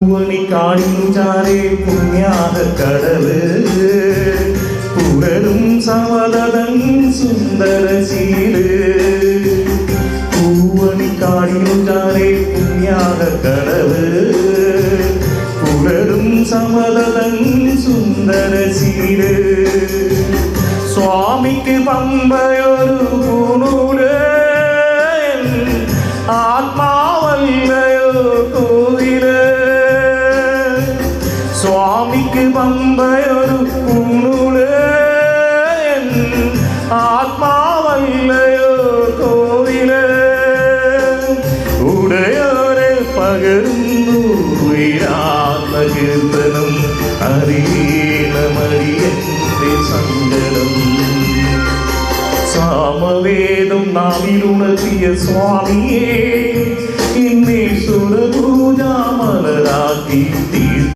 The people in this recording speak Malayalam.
കാണിച്ചാരേ പുണ്യാഹ കടവ് പുരരും സമതലൻ സുന്ദര ശീല് പൂവണിക്കാടിച്ചാരേ പുണ്യാഹ കടവ് പുരരും സമതലൻ സുന്ദര ശീല് സ്വാമിക്ക് പമ്പയൊരു പൂണൂല് ആത്മാവല്ലയോ കോവില് സ്വാമിക്ക് പമ്പയൊരു പൂണൂല് ആത്മാവല്ലയോ കോവില് ഉടയോരെ പകരുന്നു ഉയരാത്ത കീർത്തനം അറിയണമറിയന്റെ സങ്കടം സാമവേദം നാവിലുണർത്തിയ സ്വാമിയെ എന്നീശ്വര പൂജാമലരാക്കി